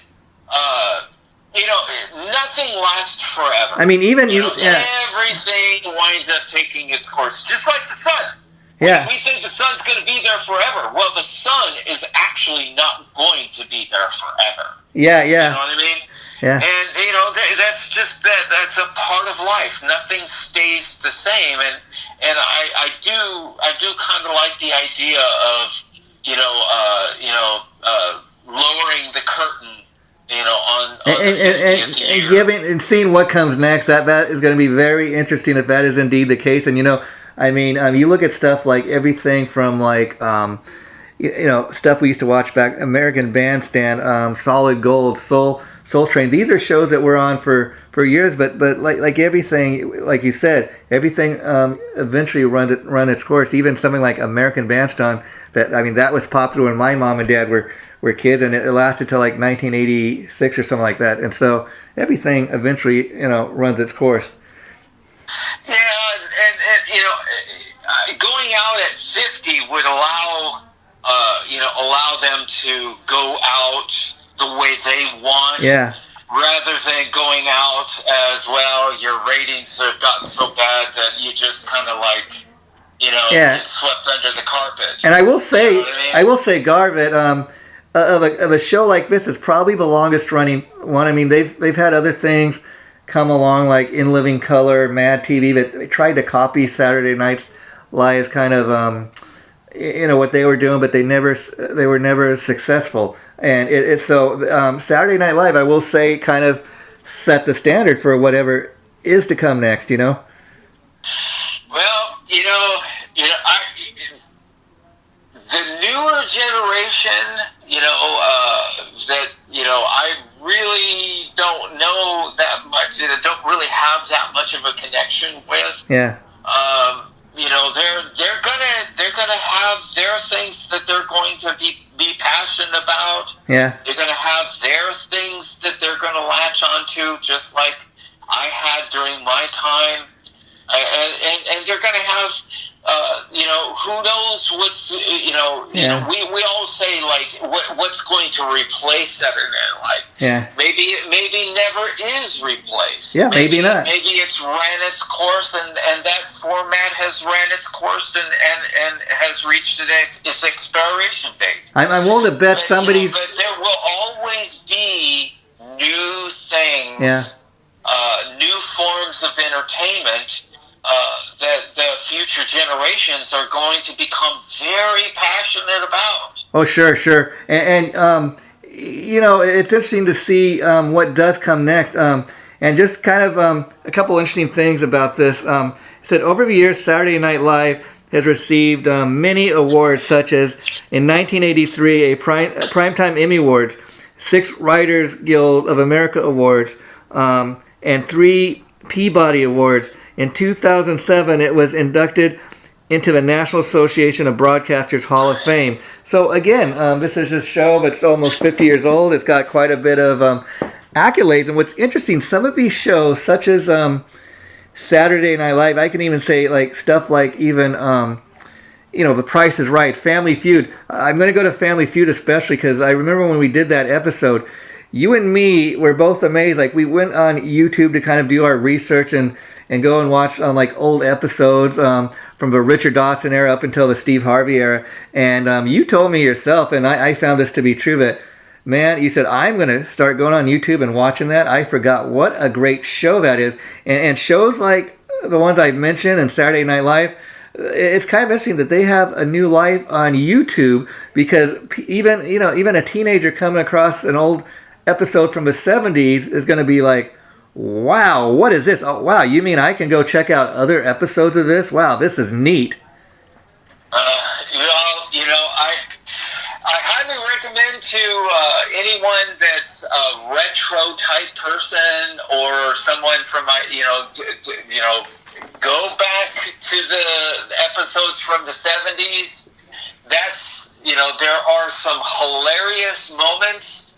Nothing lasts forever. I mean, even everything winds up taking its course, just like the sun. Yeah. We think the sun's going to be there forever. Well, the sun is actually not going to be there forever. Yeah. You know what I mean? Yeah. And that's just that's a part of life. Nothing stays the same, and I do kind of like the idea of lowering the curtain, on the 50th year. And giving and seeing what comes next, that is going to be very interesting if that is indeed the case. And you look at stuff like everything from like stuff we used to watch back, American Bandstand, Solid Gold, Soul Train. These are shows that were on for years, but like everything, like you said, everything eventually run its course. Even something like American Bandstand, that was popular when my mom and dad were kids, and it lasted till like 1986 or something like that. And so everything eventually runs its course. Yeah, and going out at 50 would allow them to go out the way they want. Yeah. Rather than going out as well, your ratings have gotten so bad that you just kind of like, get swept under the carpet. And I will say, I mean? Gar, that of a show like this, it's probably the longest running one. I mean, they've had other things come along like In Living Color, Mad TV, that they tried to copy Saturday Night's Live's kind of what they were doing, but they were never successful. And Saturday Night Live, I will say, kind of set the standard for whatever is to come next. Well, the newer generation, that I really don't know that much. That don't really have that much of a connection with. Yeah. They're gonna have their things that they're going to be passionate about. Yeah. They're gonna have their things that they're gonna latch onto, just like I had during my time. And they're gonna have, who knows what's, we all say like what's going to replace Saturday Night Live. Yeah. Maybe it never is replaced. Yeah, maybe not. Maybe it's ran its course and that format has ran its course and has reached its expiration date. I'm willing to bet somebody's. But there will always be new things, new forms of entertainment that the future generations are going to become very passionate about. Oh, sure. And it's interesting to see what does come next. And just kind of a couple interesting things about this. It said, over the years, Saturday Night Live has received many awards, such as in 1983, a Primetime Emmy Awards, 6 Writers Guild of America Awards, and 3 Peabody Awards. In 2007, it was inducted into the National Association of Broadcasters Hall of Fame. So again, this is a show that's almost 50 years old. It's got quite a bit of accolades. And what's interesting, some of these shows, such as Saturday Night Live, I can even say like stuff like even The Price is Right, Family Feud. I'm going to go to Family Feud especially because I remember when we did that episode, you and me were both amazed. Like we went on YouTube to kind of do our research and go and watch like old episodes from the Richard Dawson era up until the Steve Harvey era. And you told me yourself, and I found this to be true, that, man, you said, I'm going to start going on YouTube and watching that. I forgot what a great show that is. And shows like the ones I've mentioned and Saturday Night Live, it's kind of interesting that they have a new life on YouTube, because even a teenager coming across an old episode from the 70s is going to be like, wow, what is this? Oh, wow, you mean I can go check out other episodes of this? Wow, this is neat. I highly recommend to anyone that's a retro type person or someone from go back to the episodes from the 70s. That's, there are some hilarious moments.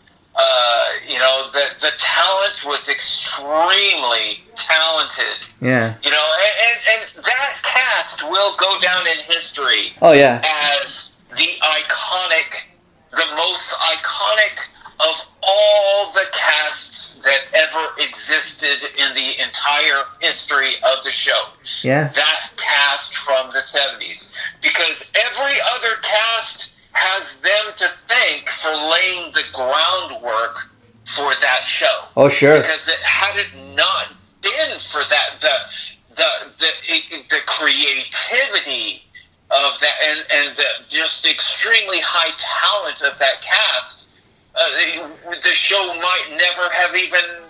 The talent was extremely talented. Yeah. And that cast will go down in history. Oh, yeah. As the most iconic of all the casts that ever existed in the entire history of the show. Yeah. That cast from the 70s. Because every other cast has them to thank for laying the groundwork for that show. Oh, sure. Because had it not been for that, the creativity of that, and just extremely high talent of that cast, the show might never have even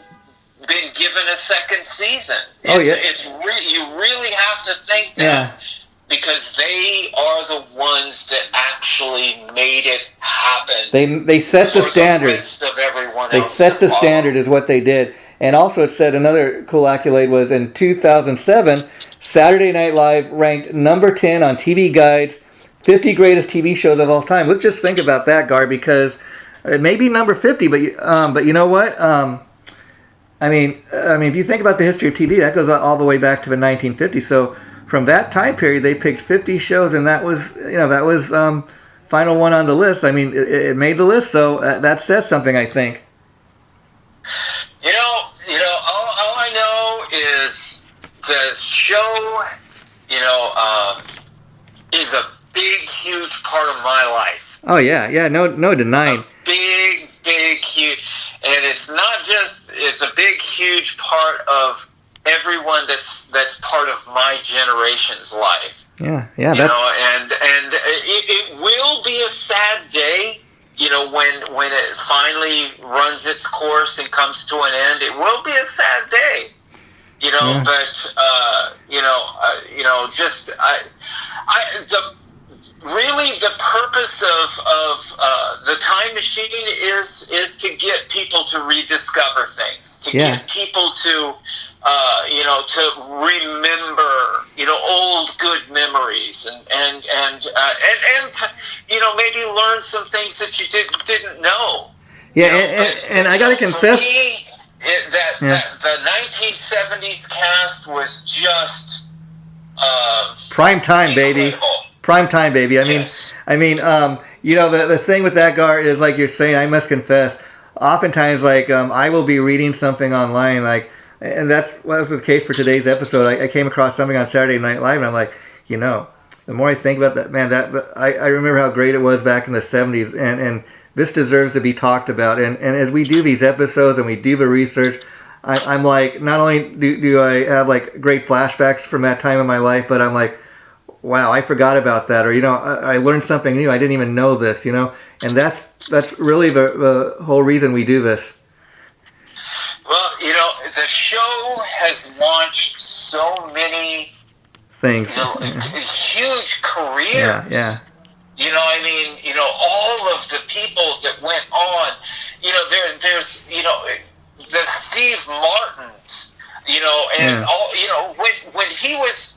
been given a second season. Oh, yeah. You really have to think that, because they are the ones that actually made it happen. They set the standard. The rest of everyone they else set the standard is what they did. And also it said another cool accolade was in 2007, Saturday Night Live ranked number 10 on TV Guide's 50 greatest TV shows of all time. Let's just think about that, Gar, because it may be number 50, but you know what? I mean, if you think about the history of TV, that goes all the way back to the 1950s. So from that time period, they picked 50 shows, and that was final one on the list. I mean, it made the list, so that says something, I think. All I know is the show, is a big, huge part of my life. Oh yeah, no denying. A big, huge, and it's not just, it's a big, huge part of everyone that's part of my generation's life. Yeah. And it will be a sad day, when it finally runs its course and comes to an end. It will be a sad day, but the purpose of the time machine is to get people to rediscover things, to get people to to remember, old good memories, and to, maybe learn some things that you didn't know. Yeah, and I gotta confess, for me, that the 1970s cast was just prime time, baby. Prime time, baby. I mean, the thing with that, Gar, is like you're saying. I must confess, oftentimes, I will be reading something online, and that was the case for today's episode. I came across something on Saturday Night Live, and I'm like, the more I think about that, man, I remember how great it was back in the 70s, and this deserves to be talked about. And as we do these episodes and we do the research, I'm like, not only do I have great flashbacks from that time in my life, but I'm like, wow, I forgot about that, or I learned something new. I didn't even know this, and that's really the whole reason we do this. Well, the show has launched so many things, huge careers. Yeah. All of the people that went on. There's the Steve Martins. And all. When he was.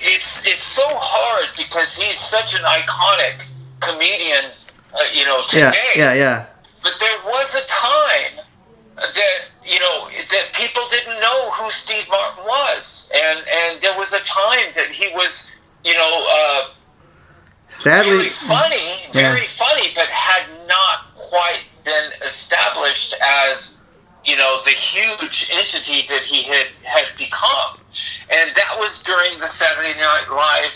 It's so hard because he's such an iconic comedian. Today. Yeah. But there was a time that that people didn't know who Steve Martin was, and there was a time that he was sadly very funny, but had not quite been established as the huge entity that he had become. And that was during the Saturday Night Live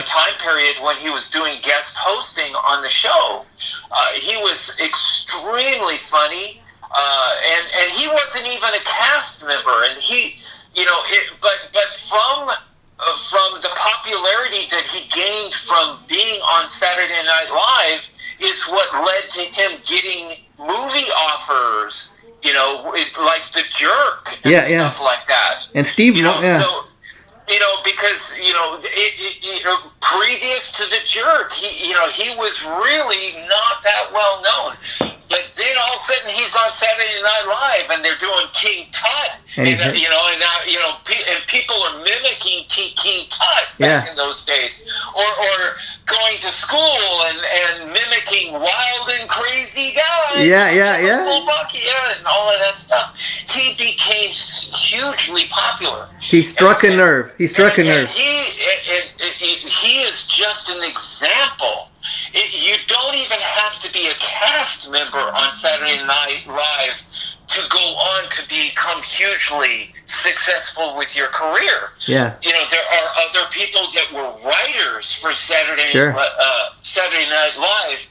time period when he was doing guest hosting on the show. He was extremely funny, and he wasn't even a cast member. And he, but from the popularity that he gained from being on Saturday Night Live is what led to him getting movie offers. Like The Jerk and stuff like that. And Steve, so, because previous to The Jerk, he was really not that well known. But then all of a sudden he's on Saturday Night Live and they're doing King Tut, and people are mimicking King Tut back in those days, or going to school and mimicking Wild and Crazy Guys. And all of that stuff. He became hugely popular. He struck a nerve. He is just an example. You don't even have to be a cast member on Saturday Night Live to go on to become hugely successful with your career. Yeah. There are other people that were writers for Saturday Night Live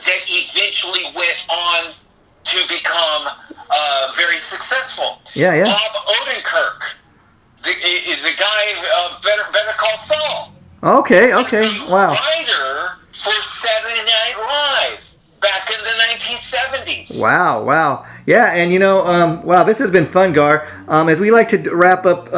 that eventually went on to become very successful. Yeah. Bob Odenkirk, the guy Better Call Saul. Okay. He was Okay. the Wow. writer for Saturday Night Live back in the 1970s. Wow. Wow. Yeah. And wow, this has been fun, Gar. As we like to wrap up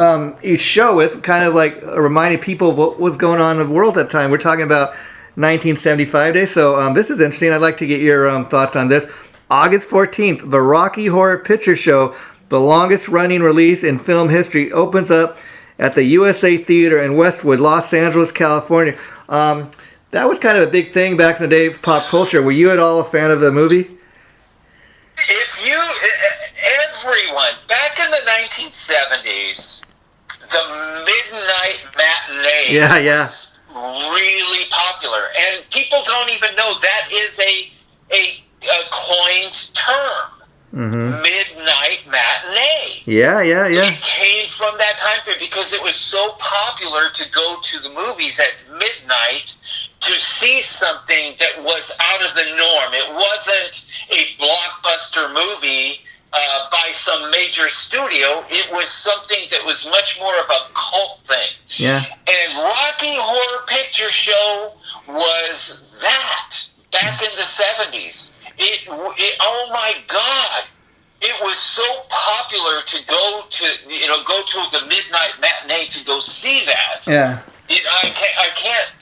each show with kind of like reminding people of what was going on in the world at that time. We're talking about 1975 Day. So this is interesting. I'd like to get your thoughts on this. August 14th, the Rocky Horror Picture Show, the longest running release in film history, opens up at the USA Theater in Westwood, Los Angeles, California. That was kind of a big thing back in the day of pop culture. Were you at all a fan of the movie? Everyone, back in the 1970s, the midnight matinee was really popular. And people don't even know that is a coined term. Mm-hmm. Midnight matinee. Yeah. It came from that time period because it was so popular to go to the movies at midnight to see something that was out of the norm. It wasn't a blockbuster movie by some major studio. It was something that was much more of a cult thing. Yeah. And Rocky Horror Picture Show was that back in the 70s. Oh my God! It was so popular to go to the midnight matinee to go see that. Yeah. I can't.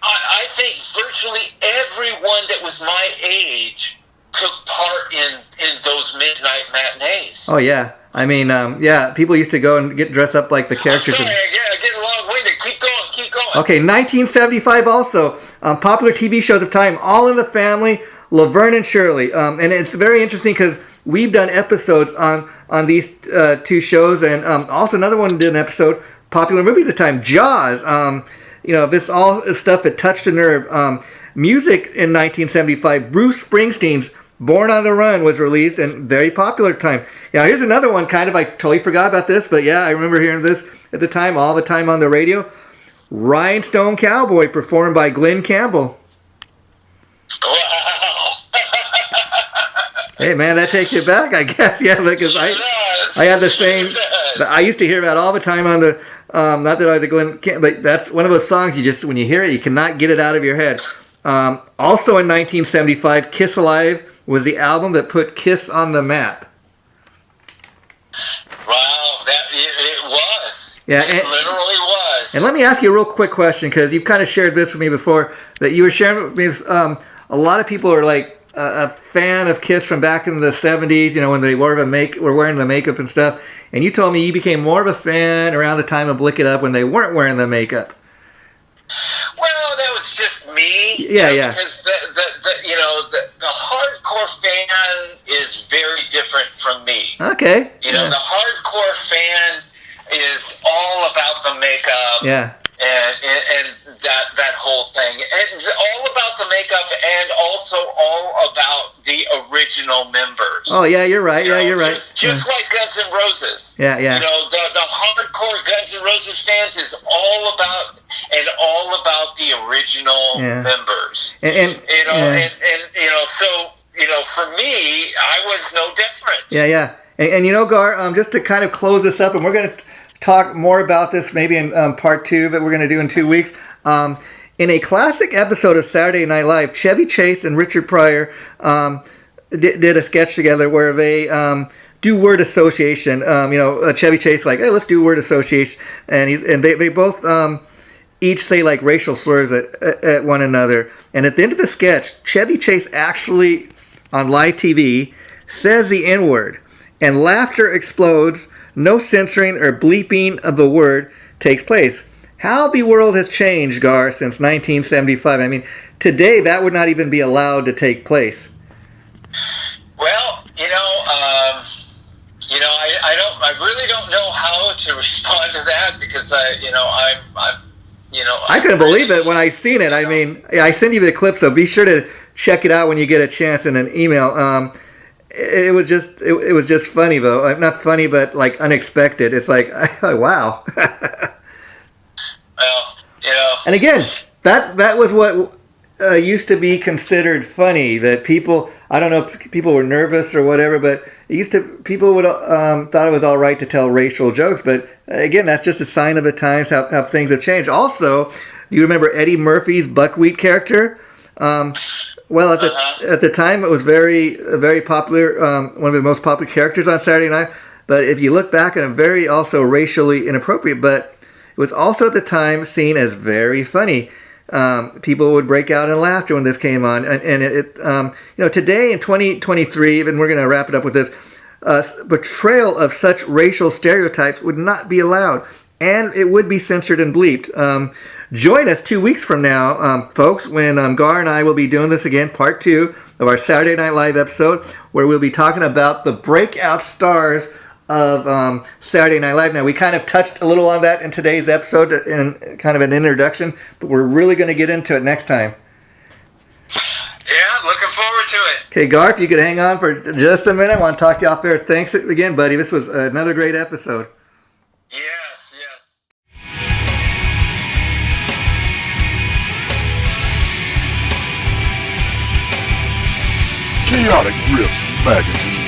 I think virtually everyone that was my age took part in those midnight matinees. Oh yeah. I mean, people used to go and get dressed up like the characters. I'm sorry, I get long-winded. Keep going. Okay, 1975 also. Popular TV shows of time, All in the Family, Laverne and Shirley. And it's very interesting because we've done episodes on these two shows. And also another one did an episode, popular movie at the time, Jaws. This all is stuff that touched a nerve. Music in 1975, Bruce Springsteen's Born on the Run was released and very popular at the time. Now here's another one, kind of, I totally forgot about this, but yeah, I remember hearing this at the time, all the time on the radio. Rhinestone Cowboy, performed by Glenn Campbell. Wow. Hey man, that takes you back, I guess. Yeah, because I had the same. I used to hear that all the time on the. Not that I was a Glenn Campbell, but that's one of those songs you just, when you hear it, you cannot get it out of your head. Also in 1975, Kiss Alive was the album that put Kiss on the map. Wow, it was. Yeah, it literally was. And let me ask you a real quick question, because you've kind of shared this with me before, that you were sharing with me. A lot of people are like a fan of Kiss from back in the 70s, when they were wearing the makeup and stuff. And you told me you became more of a fan around the time of Lick It Up when they weren't wearing the makeup. Well, that was just me. Yeah. Because the hardcore fan is very different from me. Okay. The hardcore fan is all about the makeup. Yeah. And that whole thing, and all about the makeup, and also all about the original members. Oh yeah, you're right. You're right. Just like Guns N' Roses. Yeah. The hardcore Guns N' Roses fans is all about the original members. And for me, I was no different. Yeah. And Gar, just to kind of close this up, and we're going to talk more about this maybe in part 2 that we're going to do in 2 weeks. In a classic episode of Saturday Night Live, Chevy Chase and Richard Pryor did a sketch together where they do word association. Chevy Chase like, hey, let's do word association, and they both each say like racial slurs at one another. And at the end of the sketch, Chevy Chase actually on live TV says the N-word, and laughter explodes. No censoring or bleeping of the word takes place. How the world has changed, Gar, since 1975. I mean, today that would not even be allowed to take place. Well, I really don't know how to respond to that because I couldn't believe it when I seen it. I mean, I sent you the clip, so be sure to check it out when you get a chance in an email. It was just funny though. Not funny, but like unexpected. It's like, wow. Well, And again, that was what used to be considered funny. That people, I don't know if people were nervous or whatever, but people would thought it was all right to tell racial jokes, but again, that's just a sign of the times how things have changed. Also, do you remember Eddie Murphy's buckwheat character? Well, at the time, it was very popular, one of the most popular characters on Saturday Night. But if you look back, and very also racially inappropriate, but it was also at the time seen as very funny. People would break out in laughter when this came on, and today in 2023, and we're going to wrap it up with this, portrayal of such racial stereotypes would not be allowed, and it would be censored and bleeped. Join us 2 weeks from now, folks, when Gar and I will be doing this again, part 2 of our Saturday Night Live episode, where we'll be talking about the breakout stars of Saturday Night Live. Now, we kind of touched a little on that in today's episode in kind of an introduction, but we're really going to get into it next time. Yeah, looking forward to it. Okay, Gar, if you could hang on for just a minute, I want to talk to you off there. Thanks again, buddy. This was another great episode. Yes. Chaotic Riffs Magazine.